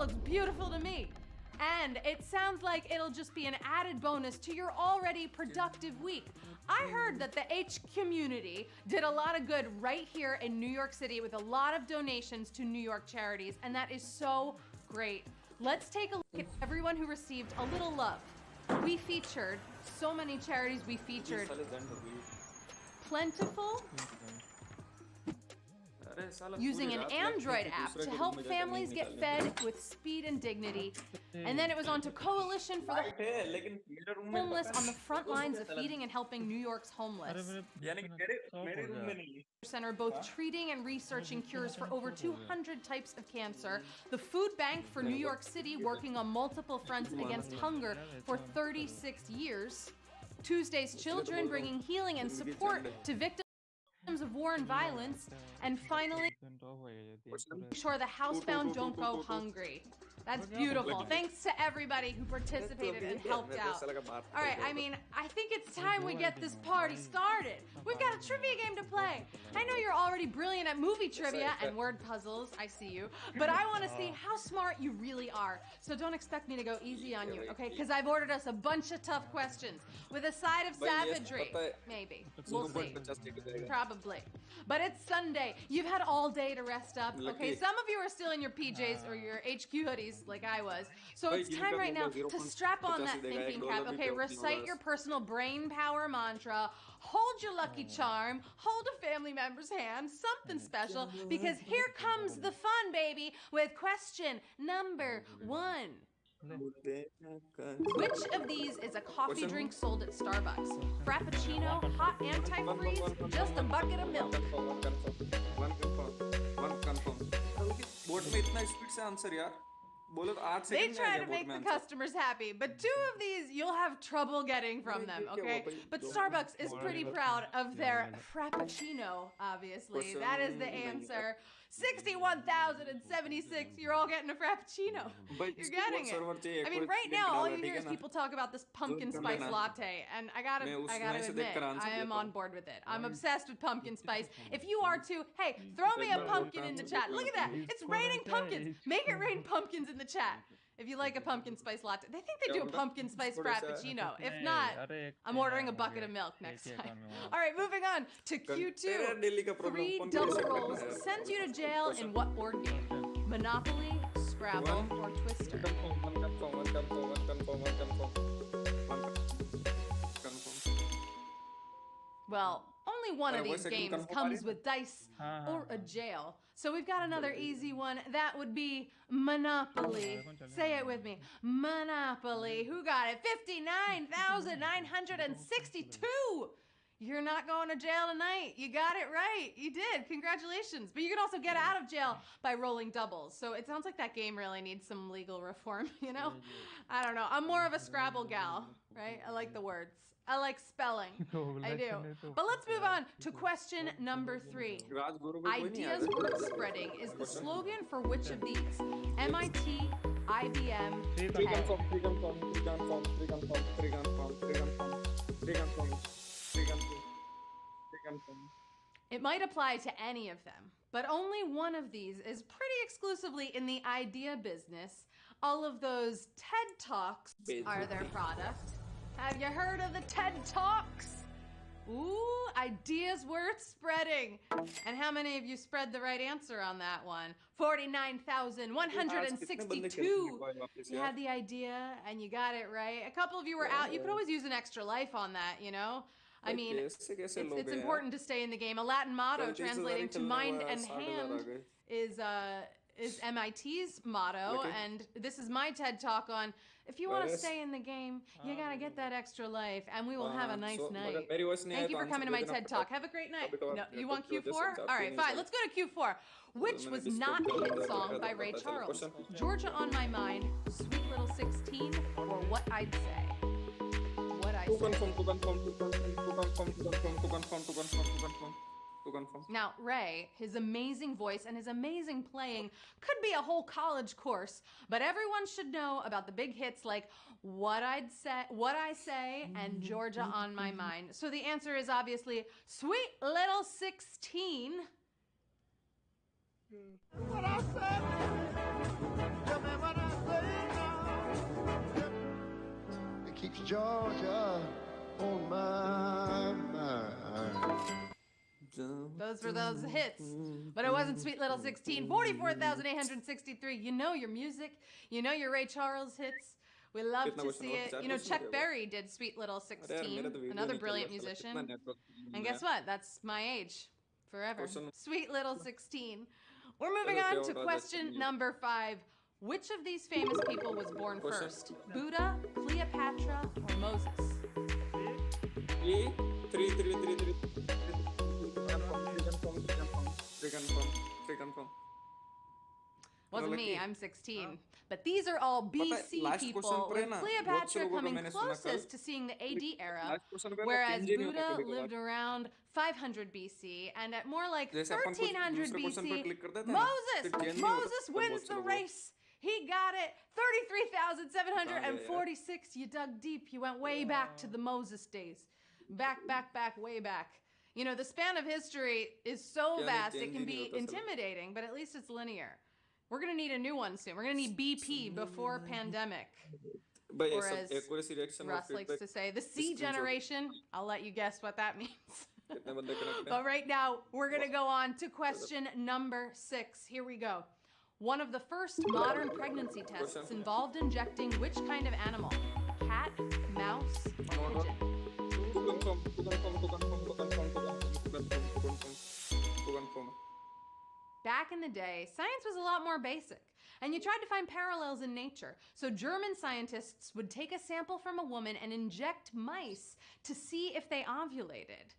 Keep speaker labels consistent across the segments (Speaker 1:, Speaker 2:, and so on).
Speaker 1: looks beautiful to me. And it sounds like it'll just be an added bonus to your already productive week. I heard that the H community did a lot of good right here in New York City with a lot of donations to New York charities, and that is so great. Let's take a look at everyone who received a little love. We featured so many charities. We featured Plentiful, using an Android app to help families get fed with speed and dignity. And then it was on to Coalition for the Homeless on the front lines of feeding and helping New York's homeless. Center both treating and researching cures for over 200 types of cancer. The Food Bank for New York City working on multiple fronts against hunger for 36 years. Tuesday's Children bringing healing and support to victims of war and violence, and finally, sure the housebound don't go hungry. That's beautiful. Thanks to everybody who participated and helped out. All right, I mean, I think it's time we get this party started. We've got a trivia game to play. I know you're already brilliant at movie trivia and word puzzles, I see you, but I want to see how smart you really are. So don't expect me to go easy on you, okay? Because I've ordered us a bunch of tough questions with a side of savagery. Maybe. We'll see. Probably. But it's Sunday. You've had all day to rest up. Okay, some of you are still in your PJs or your HQ hoodies like I was. So it's time right now to strap on that thinking cap. Okay, recite your personal brain power mantra. Hold your lucky charm. Hold a family member's hand. Something special. Because here comes the fun, baby, with question number 1. Which of these is a coffee drink sold at Starbucks? Frappuccino, hot antifreeze, just a bucket of milk? They try to make the customers happy, but 2 of these you'll have trouble getting from them, okay? But Starbucks is pretty proud of their Frappuccino, obviously. That is the answer. 61,076, you're all getting a Frappuccino. You're getting it. I mean, right now, all you hear is people talk about this pumpkin spice latte, and I gotta admit, I am on board with it. I'm obsessed with pumpkin spice. If you are too, hey, throw me a pumpkin in the chat. Look at that. It's raining pumpkins. Make it rain pumpkins in the chat. If you like a pumpkin spice latte. They think they do a pumpkin spice frappuccino. If not, I'm ordering a bucket of milk next time. All right, moving on to Q2. 3 double rolls sends you to jail in what board game? Monopoly, Scrabble, or Twister? Well, only one of these games comes with dice or a jail. So we've got another easy one. That would be Monopoly. Say it with me. Monopoly. Who got it? 59,962. You're not going to jail tonight. You got it right. You did. Congratulations. But you can also get out of jail by rolling doubles. So it sounds like that game really needs some legal reform, you know? I don't know. I'm more of a Scrabble gal, right? I like the words. I like spelling. I do. But let's move on to question number 3. Ideas worth spreading is the slogan for which of these? MIT, IBM, It might apply to any of them, but only one of these is pretty exclusively in the idea business. All of those TED Talks are their product. Have you heard of the TED Talks? Ooh, ideas worth spreading. And how many of you spread the right answer on that one? 49,162. You had the idea and you got it right. A couple of you were out. You could always use an extra life on that, you know? I mean, it's important to stay in the game. A Latin motto translating to mind and hand is MIT's motto, and this is my TED Talk on, if you want to stay in the game, you gotta get that extra life, and we will have a nice night. Thank you for coming to my TED Talk. Have a great night. No, you want Q4? All right, fine. Let's go to Q4. Which was not a hit song by Ray Charles? Georgia on My Mind, Sweet Little 16, or What I'd Say? What I'd Say. Now, Ray, his amazing voice and his amazing playing could be a whole college course, but everyone should know about the big hits like What I Say, and Georgia on My Mind. So the answer is obviously Sweet Little 16. What I said?
Speaker 2: Georgia on my mind.
Speaker 1: Those were those hits. But it wasn't Sweet Little 16. 44,863. You know your music. You know your Ray Charles hits. We love to see it. You know, Chuck Berry did Sweet Little 16, another brilliant musician. And guess what? That's my age. Forever. Sweet Little 16. We're moving on to question number 5. Which of these famous people was born first? Buddha, Cleopatra, or Moses?
Speaker 3: 3. Confirm.
Speaker 1: Wasn't me, I'm 16. But these are all BC people, with Cleopatra coming closest to seeing the AD era, whereas Buddha lived around 500 BC, and at more like 1300 BC, Moses wins the race. He got it. 33,746. You dug deep. You went way back to the Moses days. Back, way back. You know, the span of history is so vast, it can be intimidating, but at least it's linear. We're going to need a new one soon. We're going to need BP, before pandemic. Or as Russ likes to say, the C generation. I'll let you guess what that means. But right now, we're going to go on to question number 6. Here we go. One of the first modern pregnancy tests involved injecting which kind of animal? Cat, mouse, or pigeon? Back in the day, science was a lot more basic, and you tried to find parallels in nature. So German scientists would take a sample from a woman and inject mice to see if they ovulated.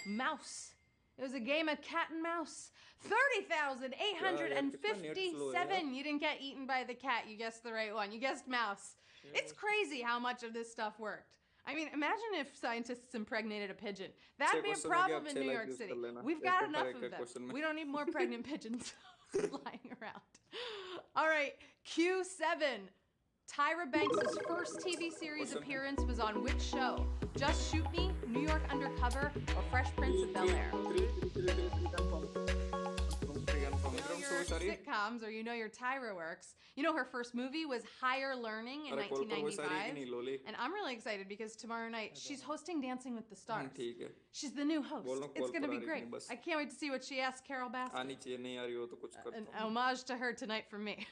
Speaker 1: Mouse. It was a game of cat and mouse. 30,857. You didn't get eaten by the cat. You guessed the right one. You guessed mouse. It's crazy how much of this stuff worked. I mean, imagine if scientists impregnated a pigeon. That'd be a problem in New York City. We've got enough of them. We don't need more pregnant pigeons flying around. All right, Q7. Tyra Banks' first TV series appearance was on which show? Just Shoot Me, New York Undercover, or Fresh Prince of Bel-Air? Sitcoms, or you know your Tyra works. You know her first movie was Higher Learning in 1995. And I'm really excited because tomorrow night she's hosting Dancing with the Stars. She's the new host. It's going to be great. I can't wait to see what she asks Carol Baskin. An homage to her tonight from me.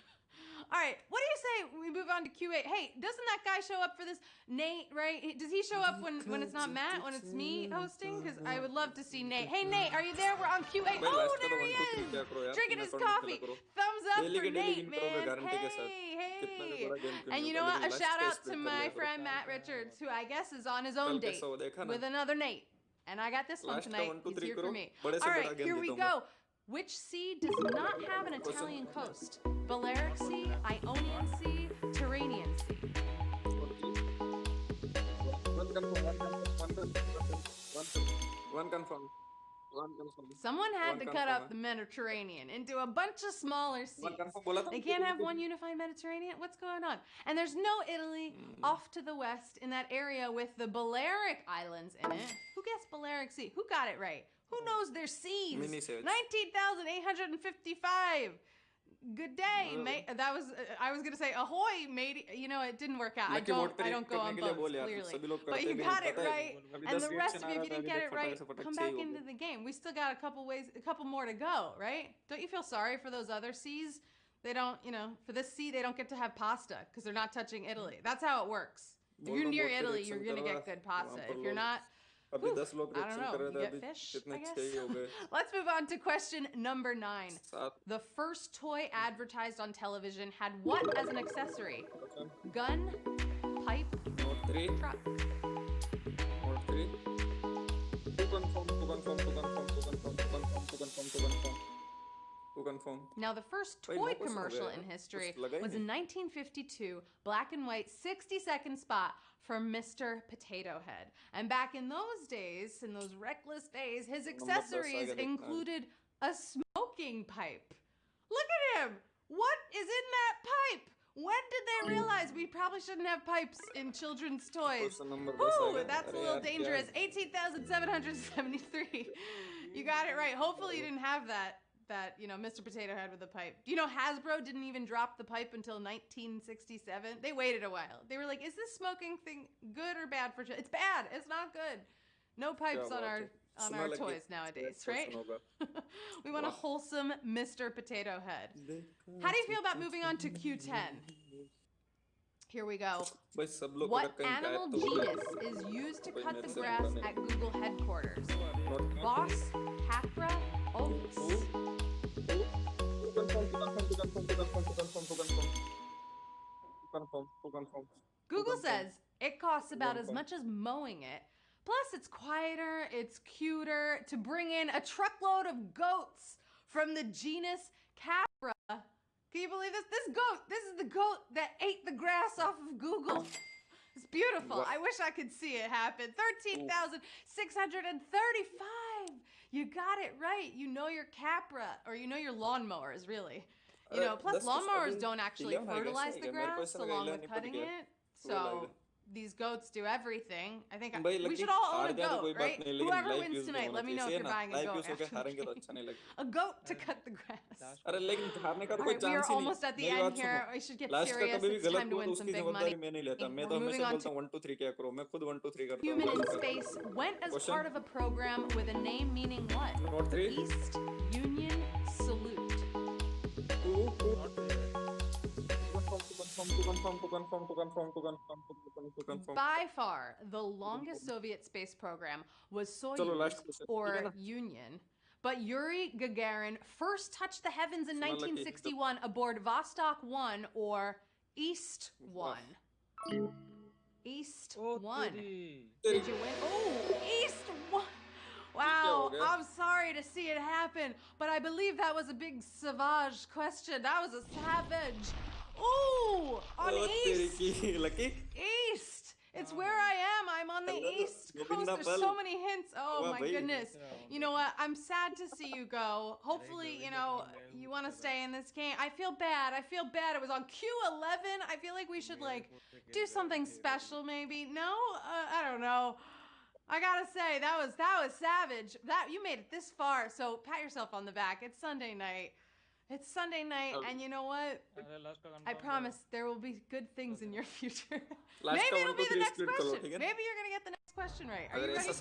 Speaker 1: All right, what do you say we move on to Q8? Hey, doesn't that guy show up for this? Nate, right? Does he show up when it's not Matt, when it's me hosting? Because I would love to see Nate. Hey, Nate, are you there? We're on Q8. Oh, there he is! Drinking his coffee. Thumbs up for Nate, man. Hey. And you know what? A shout out to my friend Matt Richards, who I guess is on his own date with another Nate. And I got this one tonight. He's here for me. All right, here we go. Which sea does not have an Italian coast? Balearic Sea, Ionian Sea, Tyrrhenian Sea.
Speaker 3: One confirm.
Speaker 1: Someone had to cut up the Mediterranean into a bunch of smaller seas. They can't have one unified Mediterranean? What's going on? And there's no Italy off to the west in that area with the Balearic Islands in it. Who guessed Balearic Sea? Who got it right? Who knows their seas? 19,855. Good day, mate. That was I was gonna say ahoy, mate. You know, it didn't work out. I don't go on boats, clearly. But you got it right. And the rest of you, if you didn't get it right, come back into the game. We still got a couple more to go, right? Don't you feel sorry for those other seas? They don't, for this sea, they don't get to have pasta because they're not touching Italy. That's how it works. If you're near Italy, you're gonna get good pasta. If you're not, I don't know. You get fish, I guess. Let's move on to question number 9. The first toy advertised on television had what as an accessory? Gun, pipe, truck. Now, the first toy commercial in history was in 1952, black and white, 60-second spot for Mr. Potato Head. And back in those days, in those reckless days, his accessories included a smoking pipe. Look at him! What is in that pipe? When did they realize we probably shouldn't have pipes in children's toys? Ooh, that's a little dangerous. 18,773. You got it right. Hopefully you didn't have that. that, you know, Mr. Potato Head with the pipe. Do you know Hasbro didn't even drop the pipe until 1967? They waited a while. They were like, is this smoking thing good or bad for children? It's bad. It's not good. No pipes on our toys nowadays, right? We want a wholesome Mr. Potato Head. How do you feel about moving on to Q10? Here we go. What animal genus is used to cut the grass at Google headquarters? Boss, Capra, Oaks. Google says it costs about as much as mowing it. Plus, it's quieter, it's cuter to bring in a truckload of goats from the genus Capra. Can you believe this? This is the goat that ate the grass off of Google. It's beautiful. I wish I could see it happen. 13,635. You got it right. You know your Capra, or you know your lawnmowers, really. You know, plus lawnmowers don't actually fertilize the grass along with cutting it. So these goats do everything. I think we should all own a goat, right? Whoever wins tonight, let me know if you're buying a goat. A goat to cut the grass. All right, we are almost at the end here. We should get serious. It's time to win some big money. We're moving on to Human in Space went as part of a program with a name meaning what? East Union Salute. By far, the longest Soviet space program was Soyuz, or Union. But Yuri Gagarin first touched the heavens in 1961 aboard Vostok 1, or East 1. East 1. Did you win? Oh, East 1. Wow, I'm sorry to see it happen, but I believe that was a big savage question. That was a savage. Ooh, on East.
Speaker 3: Lucky?
Speaker 1: East. It's where I am. I'm on the East Coast. There's so many hints. Oh my goodness. You know what? I'm sad to see you go. Hopefully, you know, you want to stay in this game. I feel bad. It was on Q11. I feel like we should like do something special maybe. No? I don't know. I gotta say, that was savage. You made it this far, so pat yourself on the back. It's Sunday night. And you know what? I promise there will be good things in your future. Maybe it'll be the next question. Maybe you're gonna get the next question right. Are you ready for it?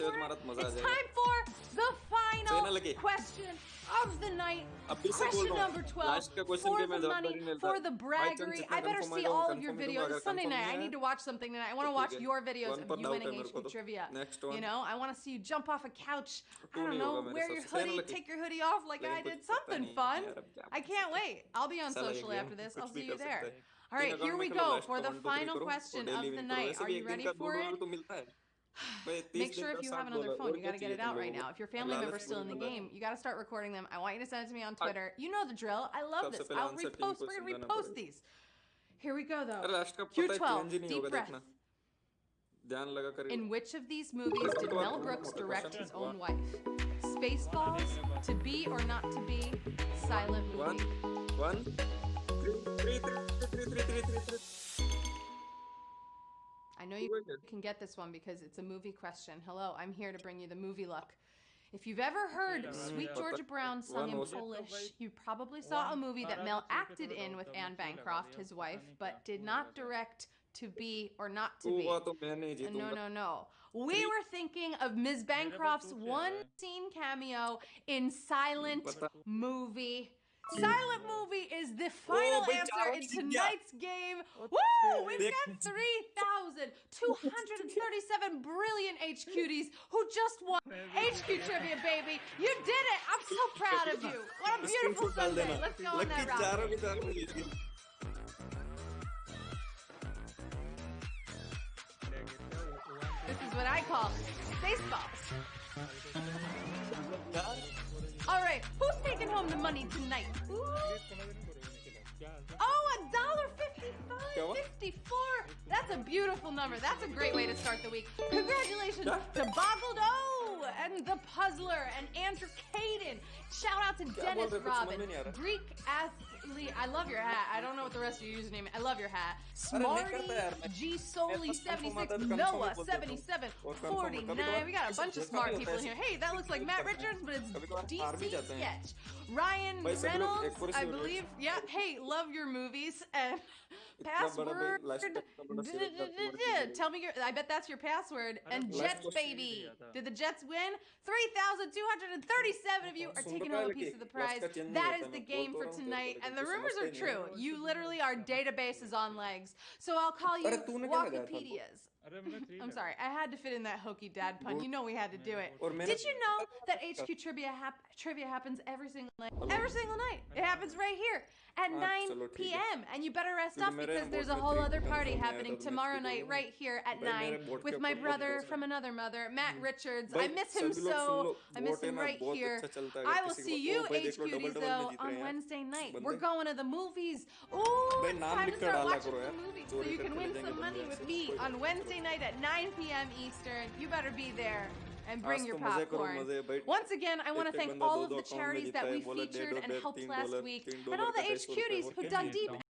Speaker 1: It's time for the final question of the night. Question number 12. For the money, for the braggery. I better see all of your videos. It's Sunday night. I need to watch something tonight. I want to watch your videos of you winning HP trivia. You know, I want to see you jump off a couch. I don't know, wear your hoodie, take your hoodie off like I did. Something fun. I can't wait. I'll be on social after this. I'll see you there. All right, here we go for the final question of the night. Are you ready for it? Make sure if you have another phone, you got to get it out right now. If your family member's still in the game, you got to start recording them. I want you to send it to me on Twitter. You know the drill. I love this. I'll repost. We're going to repost these. Here we go, though. Q12, deep breath. In which of these movies did Mel Brooks direct his own wife? Spaceballs, To Be or Not to Be, Silent Movie. I know you can get this one because it's a movie question. Hello, I'm here to bring you the movie luck. If you've ever heard Sweet Georgia Brown sung in Polish, you probably saw a movie that Mel acted in with Anne Bancroft, his wife, but did not direct To Be or Not to Be. No. We were thinking of Ms. Bancroft's one-scene cameo in Silent Movie. Silent Movie is the final answer in tonight's game. Woo! We've got 3,237 brilliant HQties who just won HQ Trivia, baby. You did it! I'm so proud of you. What a beautiful Sunday. Let's go on that route. This is what I call Spaceballs. All right, who's taking home the money tonight? Ooh. Oh, $1.54. That's a beautiful number. That's a great way to start the week. Congratulations to Boggled O and the Puzzler and Andrew Caden. Shout out to Dennis Robin. Greek asks Lee, I love your hat. I don't know what the rest of your username is. I love your hat.
Speaker 3: नहीं
Speaker 1: Smarty,
Speaker 3: करता यार मैं।
Speaker 1: G Soli
Speaker 3: first confirm
Speaker 1: 76,
Speaker 3: आता है तो confirm
Speaker 1: Noah
Speaker 3: ही बोल देता हूँ।
Speaker 1: 77,
Speaker 3: और confirm
Speaker 1: 49.
Speaker 3: कभी-कभार
Speaker 1: We got a bunch of
Speaker 3: ऐसे
Speaker 1: smart
Speaker 3: होता है
Speaker 1: people in
Speaker 3: ऐसे।
Speaker 1: here. Hey, that looks like Matt Richards, but it's
Speaker 3: कभी-कभार हार भी
Speaker 1: DC
Speaker 3: जाते हैं।
Speaker 1: sketch. Ryan
Speaker 3: भाई सब लोग
Speaker 1: Reynolds,
Speaker 3: एक और
Speaker 1: I
Speaker 3: serious।
Speaker 1: believe. Yeah. Hey, love your movies and
Speaker 3: इतना बड़ा भाई
Speaker 1: password.
Speaker 3: last time इतना बड़ा serious था, तुम्हारे
Speaker 1: Tell me your. I bet that's your password. And
Speaker 3: last
Speaker 1: Jets,
Speaker 3: question
Speaker 1: baby. Did the Jets win? 3,237 of you are taking home a piece of the prize. That is the game for tonight, and the rumors are true. You literally are databases on legs. So I'll call you
Speaker 3: अरे तूने क्या लगाया था?
Speaker 1: Wikipedias.
Speaker 4: अरे मैंने 3
Speaker 1: I'm sorry, I had to fit in that hokey dad pun. You know we had to do it.
Speaker 3: और मैंने
Speaker 1: Did you know that HQ trivia happens every single night? Every single night. It happens right here at 9
Speaker 3: चलो ठीक है।
Speaker 1: p.m. And you better rest
Speaker 3: क्योंकि
Speaker 1: up
Speaker 3: मेरे
Speaker 1: because there's a
Speaker 3: board में
Speaker 1: whole
Speaker 3: 3
Speaker 1: other party
Speaker 3: confirm नहीं आया
Speaker 1: happening
Speaker 3: था, तो मैं
Speaker 1: tomorrow
Speaker 3: skip
Speaker 1: night
Speaker 3: करूँगा।
Speaker 1: right here at
Speaker 3: भाई
Speaker 1: 9
Speaker 3: मेरे board
Speaker 1: with
Speaker 3: के
Speaker 1: my
Speaker 3: ऊपर
Speaker 1: brother
Speaker 3: बहुत
Speaker 1: from another mother, Matt Richards.
Speaker 3: भाई
Speaker 1: I miss him
Speaker 3: सभी लोग सुन
Speaker 1: so.
Speaker 3: Low,
Speaker 1: I miss
Speaker 3: vote है
Speaker 1: him
Speaker 3: ना,
Speaker 1: right
Speaker 3: बहुत
Speaker 1: here.
Speaker 3: अच्छा चलता है,
Speaker 1: I
Speaker 3: अगर
Speaker 1: will
Speaker 3: किसी
Speaker 1: see
Speaker 3: को-
Speaker 1: you
Speaker 3: ओ भाई देख लो,
Speaker 1: HQDs
Speaker 3: double-double
Speaker 1: though
Speaker 3: में जीत रहे
Speaker 1: on
Speaker 3: हैं यार।
Speaker 1: Wednesday night.
Speaker 3: बंदे।
Speaker 1: We're going to the movies. Ooh,
Speaker 3: भाई
Speaker 1: it's
Speaker 3: नाम
Speaker 1: time
Speaker 3: लिख
Speaker 1: to
Speaker 3: कर
Speaker 1: start
Speaker 3: डाला
Speaker 1: watching
Speaker 3: करो
Speaker 1: some
Speaker 3: यार,
Speaker 1: movies so
Speaker 3: चोरी
Speaker 1: you
Speaker 3: करके
Speaker 1: can
Speaker 3: ले
Speaker 1: win
Speaker 3: जाएंगे
Speaker 1: some money
Speaker 3: बंदे
Speaker 1: with
Speaker 3: ऐसे,
Speaker 1: me
Speaker 3: कोई
Speaker 1: on
Speaker 3: बात नहीं।
Speaker 1: Wednesday night at 9 p.m. Eastern. You better be there and bring
Speaker 3: आज
Speaker 1: your
Speaker 3: तो मजे करो,
Speaker 1: popcorn.
Speaker 3: मजे, भाई।
Speaker 1: Once again, I want to
Speaker 3: एक-एक
Speaker 1: thank
Speaker 3: बंदा
Speaker 1: all
Speaker 3: दो-दो
Speaker 1: of the
Speaker 3: account में
Speaker 1: charities
Speaker 3: जीतता
Speaker 1: that
Speaker 3: है,
Speaker 1: we
Speaker 3: बोला
Speaker 1: featured and
Speaker 3: $1.50,
Speaker 1: helped
Speaker 3: $3,
Speaker 1: last week,
Speaker 3: $3
Speaker 1: and all the
Speaker 3: का 250
Speaker 1: HQDs
Speaker 3: और
Speaker 1: who
Speaker 3: क्या
Speaker 1: dug
Speaker 3: नहीं
Speaker 1: deep
Speaker 3: है?